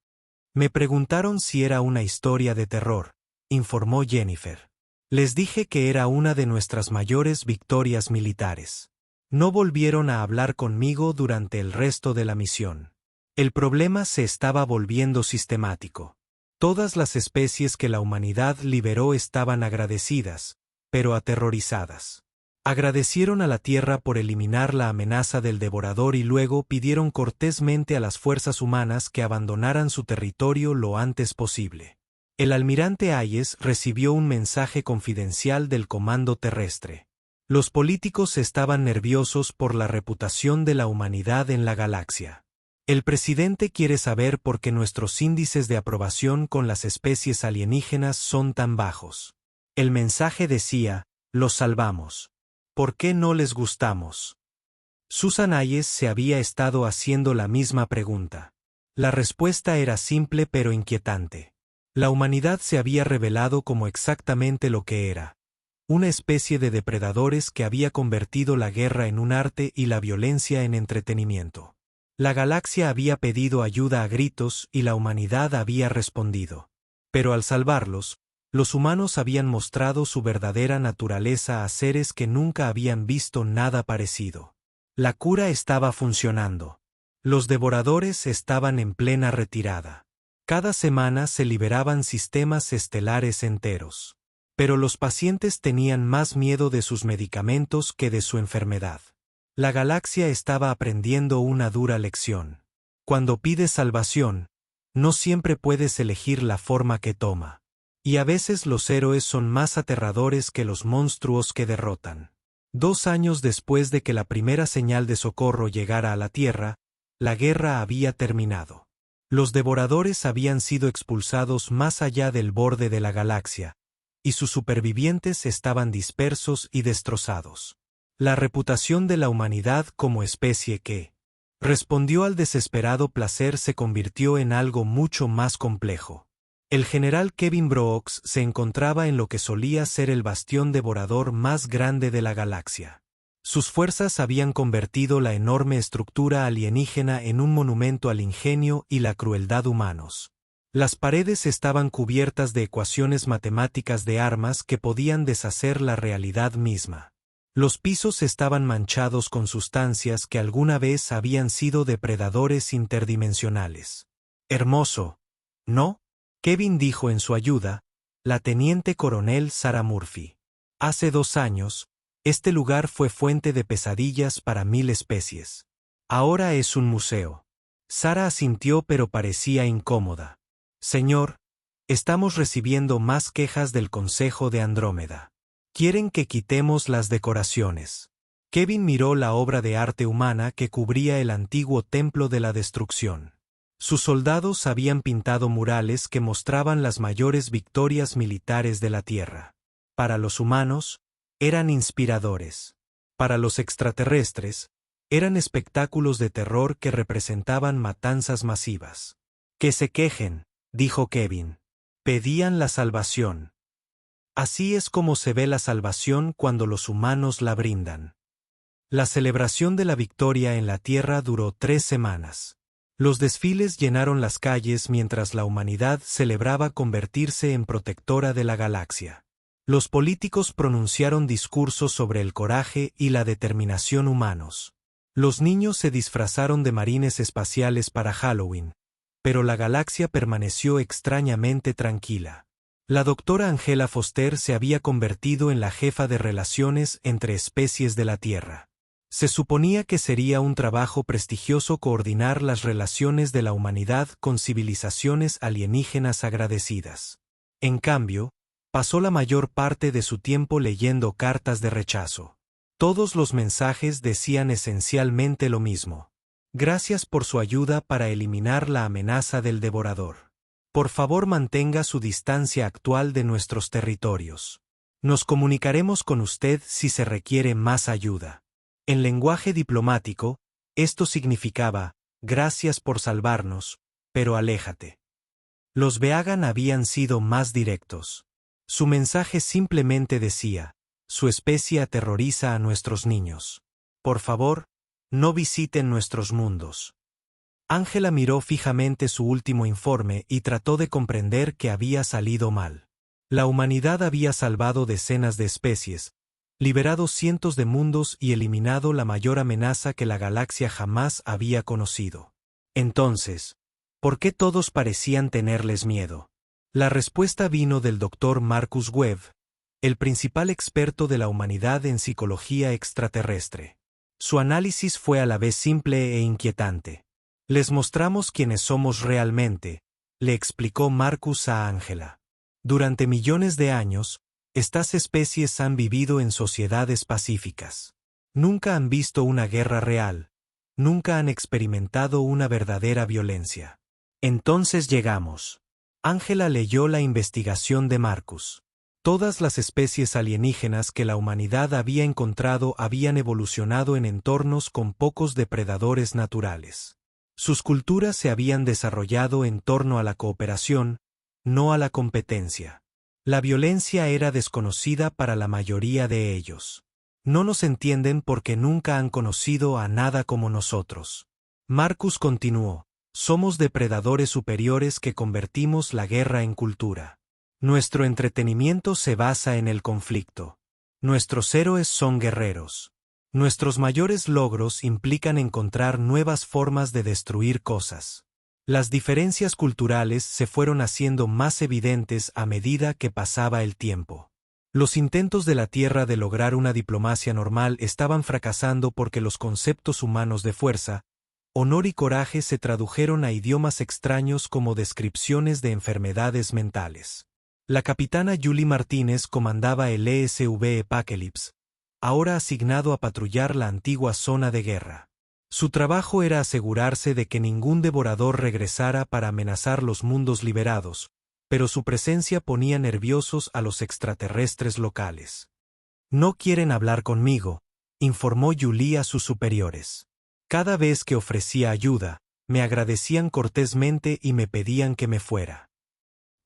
[SPEAKER 1] Me preguntaron si era una historia de terror, informó Jennifer. Les dije que era una de nuestras mayores victorias militares. No volvieron a hablar conmigo durante el resto de la misión. El problema se estaba volviendo sistemático. Todas las especies que la humanidad liberó estaban agradecidas, pero aterrorizadas. Agradecieron a la Tierra por eliminar la amenaza del devorador y luego pidieron cortésmente a las fuerzas humanas que abandonaran su territorio lo antes posible. El almirante Hayes recibió un mensaje confidencial del comando terrestre. Los políticos estaban nerviosos por la reputación de la humanidad en la galaxia. El presidente quiere saber por qué nuestros índices de aprobación con las especies alienígenas son tan bajos. El mensaje decía: los salvamos. ¿Por qué no les gustamos? Susan Hayes se había estado haciendo la misma pregunta. La respuesta era simple pero inquietante. La humanidad se había revelado como exactamente lo que era: una especie de depredadores que había convertido la guerra en un arte y la violencia en entretenimiento. La galaxia había pedido ayuda a gritos y la humanidad había respondido. Pero al salvarlos, los humanos habían mostrado su verdadera naturaleza a seres que nunca habían visto nada parecido. La cura estaba funcionando. Los devoradores estaban en plena retirada. Cada semana se liberaban sistemas estelares enteros. Pero los pacientes tenían más miedo de sus medicamentos que de su enfermedad. La galaxia estaba aprendiendo una dura lección. Cuando pides salvación, no siempre puedes elegir la forma que toma. Y a veces los héroes son más aterradores que los monstruos que derrotan. 2 años después de que la primera señal de socorro llegara a la Tierra, la guerra había terminado. Los devoradores habían sido expulsados más allá del borde de la galaxia, y sus supervivientes estaban dispersos y destrozados. La reputación de la humanidad como especie que respondió al desesperado placer se convirtió en algo mucho más complejo. El general Kevin Brooks se encontraba en lo que solía ser el bastión devorador más grande de la galaxia. Sus fuerzas habían convertido la enorme estructura alienígena en un monumento al ingenio y la crueldad humanos. Las paredes estaban cubiertas de ecuaciones matemáticas de armas que podían deshacer la realidad misma. Los pisos estaban manchados con sustancias que alguna vez habían sido depredadores interdimensionales. Hermoso, ¿no? Kevin dijo en su ayuda, la teniente coronel Sarah Murphy. Hace 2 años, este lugar fue fuente de pesadillas para 1000 especies. Ahora es un museo. Sarah asintió pero parecía incómoda. Señor, estamos recibiendo más quejas del Consejo de Andrómeda. Quieren que quitemos las decoraciones. Kevin miró la obra de arte humana que cubría el antiguo Templo de la Destrucción. Sus soldados habían pintado murales que mostraban las mayores victorias militares de la Tierra. Para los humanos, eran inspiradores. Para los extraterrestres, eran espectáculos de terror que representaban matanzas masivas. Que se quejen, dijo Kevin. Pedían la salvación. Así es como se ve la salvación cuando los humanos la brindan. La celebración de la victoria en la Tierra duró 3 semanas. Los desfiles llenaron las calles mientras la humanidad celebraba convertirse en protectora de la galaxia. Los políticos pronunciaron discursos sobre el coraje y la determinación humanos. Los niños se disfrazaron de marines espaciales para Halloween, pero la galaxia permaneció extrañamente tranquila. La doctora Angela Foster se había convertido en la jefa de relaciones entre especies de la Tierra. Se suponía que sería un trabajo prestigioso coordinar las relaciones de la humanidad con civilizaciones alienígenas agradecidas. En cambio, pasó la mayor parte de su tiempo leyendo cartas de rechazo. Todos los mensajes decían esencialmente lo mismo. Gracias por su ayuda para eliminar la amenaza del devorador. Por favor, mantenga su distancia actual de nuestros territorios. Nos comunicaremos con usted si se requiere más ayuda. En lenguaje diplomático, esto significaba, gracias por salvarnos, pero aléjate. Los Veagan habían sido más directos. Su mensaje simplemente decía, su especie aterroriza a nuestros niños. Por favor, no visiten nuestros mundos. Angela miró fijamente su último informe y trató de comprender que había salido mal. La humanidad había salvado decenas de especies, liberado cientos de mundos y eliminado la mayor amenaza que la galaxia jamás había conocido. Entonces, ¿por qué todos parecían tenerles miedo? La respuesta vino del Dr. Marcus Webb, el principal experto de la humanidad en psicología extraterrestre. Su análisis fue a la vez simple e inquietante. Les mostramos quiénes somos realmente, le explicó Marcus a Angela. Durante millones de años, Estas especies han vivido en sociedades pacíficas. Nunca han visto una guerra real. Nunca han experimentado una verdadera violencia. Entonces llegamos. Ángela leyó la investigación de Marcus. Todas las especies alienígenas que la humanidad había encontrado habían evolucionado en entornos con pocos depredadores naturales. Sus culturas se habían desarrollado en torno a la cooperación, no a la competencia. La violencia era desconocida para la mayoría de ellos. No nos entienden porque nunca han conocido a nada como nosotros. Marcus continuó. Somos depredadores superiores que convertimos la guerra en cultura. Nuestro entretenimiento se basa en el conflicto. Nuestros héroes son guerreros. Nuestros mayores logros implican encontrar nuevas formas de destruir cosas. Las diferencias culturales se fueron haciendo más evidentes a medida que pasaba el tiempo. Los intentos de la Tierra de lograr una diplomacia normal estaban fracasando porque los conceptos humanos de fuerza, honor y coraje se tradujeron a idiomas extraños como descripciones de enfermedades mentales. La capitana Julie Martínez comandaba el ESV Apocalypse, ahora asignado a patrullar la antigua zona de guerra. Su trabajo era asegurarse de que ningún devorador regresara para amenazar los mundos liberados, pero su presencia ponía nerviosos a los extraterrestres locales. No quieren hablar conmigo, informó Julie a sus superiores. Cada vez que ofrecía ayuda, me agradecían cortésmente y me pedían que me fuera.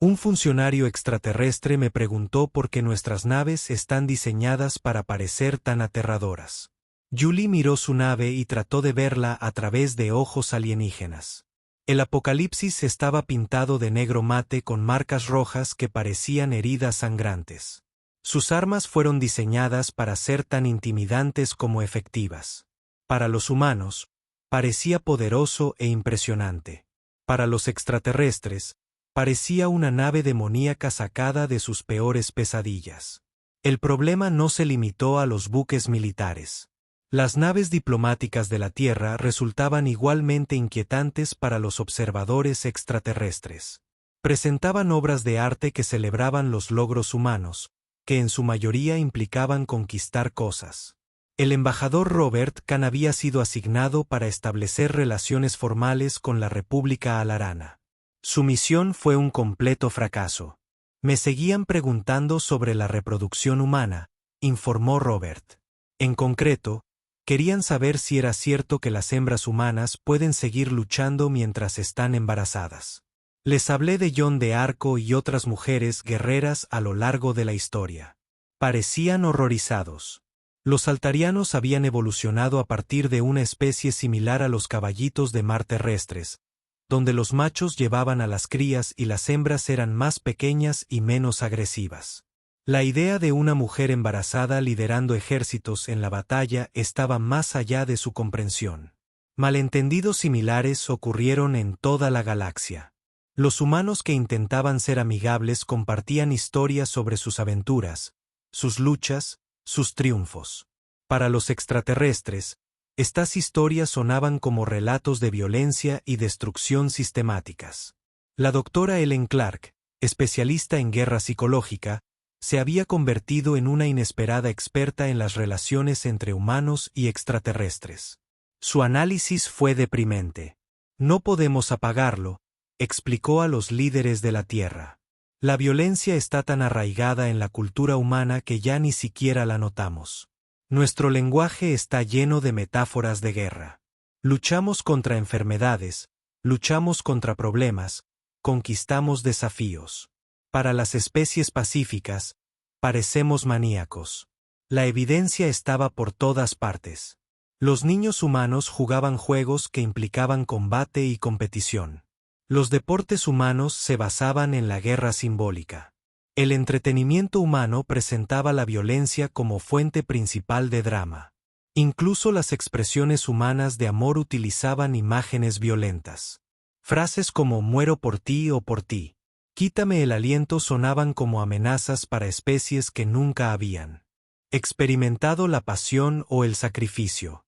[SPEAKER 1] Un funcionario extraterrestre me preguntó por qué nuestras naves están diseñadas para parecer tan aterradoras. Julie miró su nave y trató de verla a través de ojos alienígenas. El Apocalipsis estaba pintado de negro mate con marcas rojas que parecían heridas sangrantes. Sus armas fueron diseñadas para ser tan intimidantes como efectivas. Para los humanos, parecía poderoso e impresionante. Para los extraterrestres, parecía una nave demoníaca sacada de sus peores pesadillas. El problema no se limitó a los buques militares. Las naves diplomáticas de la Tierra resultaban igualmente inquietantes para los observadores extraterrestres. Presentaban obras de arte que celebraban los logros humanos, que en su mayoría implicaban conquistar cosas. El embajador Robert Kahn había sido asignado para establecer relaciones formales con la República Alarana. Su misión fue un completo fracaso. Me seguían preguntando sobre la reproducción humana, informó Robert. En concreto, querían saber si era cierto que las hembras humanas pueden seguir luchando mientras están embarazadas. Les hablé de Joan de Arco y otras mujeres guerreras a lo largo de la historia. Parecían horrorizados. Los altarianos habían evolucionado a partir de una especie similar a los caballitos de mar terrestres, donde los machos llevaban a las crías y las hembras eran más pequeñas y menos agresivas. La idea de una mujer embarazada liderando ejércitos en la batalla estaba más allá de su comprensión. Malentendidos similares ocurrieron en toda la galaxia. Los humanos que intentaban ser amigables compartían historias sobre sus aventuras, sus luchas, sus triunfos. Para los extraterrestres, estas historias sonaban como relatos de violencia y destrucción sistemáticas. La doctora Ellen Clark, especialista en guerra psicológica, se había convertido en una inesperada experta en las relaciones entre humanos y extraterrestres. Su análisis fue deprimente. No podemos apagarlo, explicó a los líderes de la Tierra. La violencia está tan arraigada en la cultura humana que ya ni siquiera la notamos. Nuestro lenguaje está lleno de metáforas de guerra. Luchamos contra enfermedades, luchamos contra problemas, conquistamos desafíos. Para las especies pacíficas, parecemos maníacos. La evidencia estaba por todas partes. Los niños humanos jugaban juegos que implicaban combate y competición. Los deportes humanos se basaban en la guerra simbólica. El entretenimiento humano presentaba la violencia como fuente principal de drama. Incluso las expresiones humanas de amor utilizaban imágenes violentas. Frases como muero por ti o por ti, quítame el aliento sonaban como amenazas para especies que nunca habían experimentado la pasión o el sacrificio.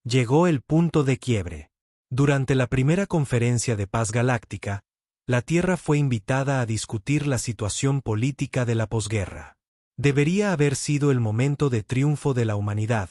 [SPEAKER 1] Llegó el punto de quiebre. Durante la primera conferencia de paz galáctica, la Tierra fue invitada a discutir la situación política de la posguerra. Debería haber sido el momento de triunfo de la humanidad,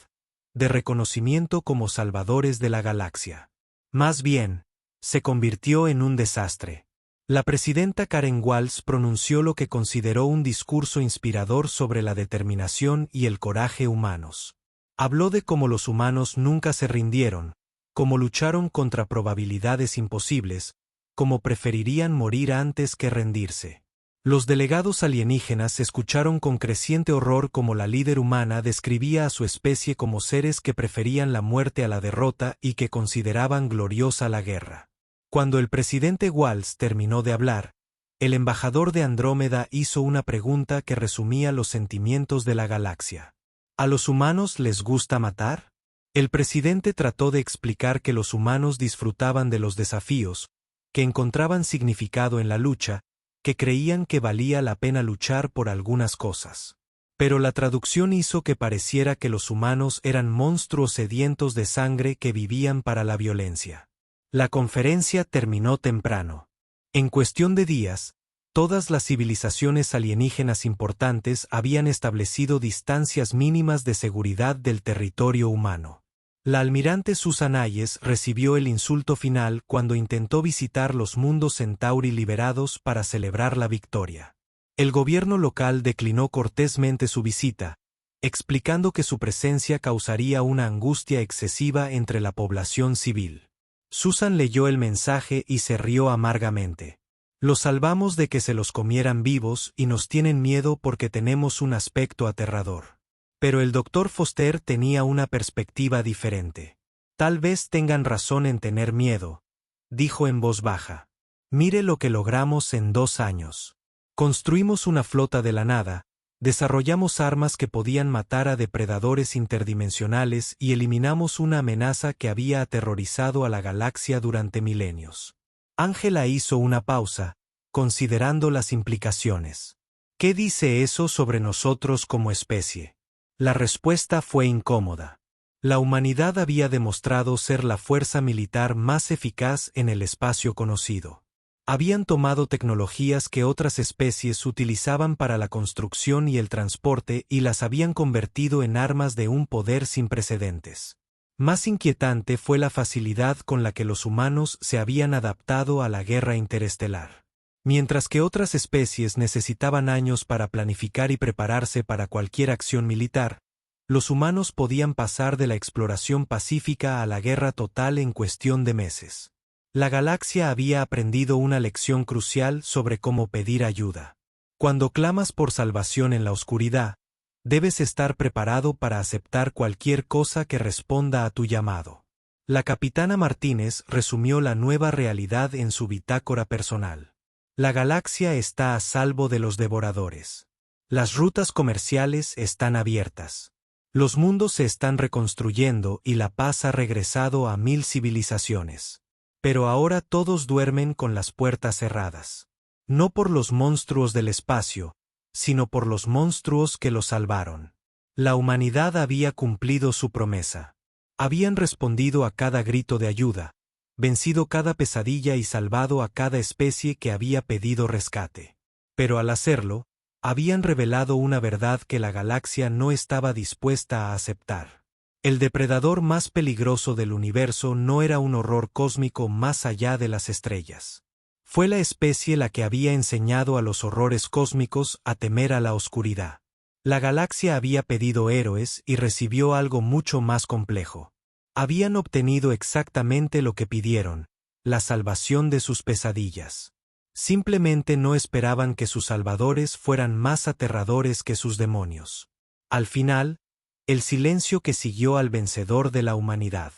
[SPEAKER 1] de reconocimiento como salvadores de la galaxia. Más bien, se convirtió en un desastre. La presidenta Karen Walsh pronunció lo que consideró un discurso inspirador sobre la determinación y el coraje humanos. Habló de cómo los humanos nunca se rindieron, cómo lucharon contra probabilidades imposibles, cómo preferirían morir antes que rendirse. Los delegados alienígenas escucharon con creciente horror cómo la líder humana describía a su especie como seres que preferían la muerte a la derrota y que consideraban gloriosa la guerra. Cuando el presidente Walsh terminó de hablar, el embajador de Andrómeda hizo una pregunta que resumía los sentimientos de la galaxia. ¿A los humanos les gusta matar? El presidente trató de explicar que los humanos disfrutaban de los desafíos, que encontraban significado en la lucha, que creían que valía la pena luchar por algunas cosas. Pero la traducción hizo que pareciera que los humanos eran monstruos sedientos de sangre que vivían para la violencia. La conferencia terminó temprano. En cuestión de días, todas las civilizaciones alienígenas importantes habían establecido distancias mínimas de seguridad del territorio humano. La almirante Susan Hayes recibió el insulto final cuando intentó visitar los mundos Centauri liberados para celebrar la victoria. El gobierno local declinó cortésmente su visita, explicando que su presencia causaría una angustia excesiva entre la población civil. Susan leyó el mensaje y se rió amargamente. Los salvamos de que se los comieran vivos y nos tienen miedo porque tenemos un aspecto aterrador. Pero el Dr. Foster tenía una perspectiva diferente. Tal vez tengan razón en tener miedo, dijo en voz baja. Mire lo que logramos en 2 años. Construimos una flota de la nada, desarrollamos armas que podían matar a depredadores interdimensionales y eliminamos una amenaza que había aterrorizado a la galaxia durante milenios. Ángela hizo una pausa, considerando las implicaciones. ¿Qué dice eso sobre nosotros como especie? La respuesta fue incómoda. La humanidad había demostrado ser la fuerza militar más eficaz en el espacio conocido. Habían tomado tecnologías que otras especies utilizaban para la construcción y el transporte y las habían convertido en armas de un poder sin precedentes. Más inquietante fue la facilidad con la que los humanos se habían adaptado a la guerra interestelar. Mientras que otras especies necesitaban años para planificar y prepararse para cualquier acción militar, los humanos podían pasar de la exploración pacífica a la guerra total en cuestión de meses. La galaxia había aprendido una lección crucial sobre cómo pedir ayuda. Cuando clamas por salvación en la oscuridad, debes estar preparado para aceptar cualquier cosa que responda a tu llamado. La capitana Martínez resumió la nueva realidad en su bitácora personal. La galaxia está a salvo de los devoradores. Las rutas comerciales están abiertas. Los mundos se están reconstruyendo y la paz ha regresado a 1000 civilizaciones. Pero ahora todos duermen con las puertas cerradas. No por los monstruos del espacio, sino por los monstruos que los salvaron. La humanidad había cumplido su promesa. Habían respondido a cada grito de ayuda, vencido cada pesadilla y salvado a cada especie que había pedido rescate. Pero al hacerlo, habían revelado una verdad que la galaxia no estaba dispuesta a aceptar. El depredador más peligroso del universo no era un horror cósmico más allá de las estrellas. Fue la especie la que había enseñado a los horrores cósmicos a temer a la oscuridad. La galaxia había pedido héroes y recibió algo mucho más complejo. Habían obtenido exactamente lo que pidieron, la salvación de sus pesadillas. Simplemente no esperaban que sus salvadores fueran más aterradores que sus demonios. Al final, el silencio que siguió al vencedor de la humanidad.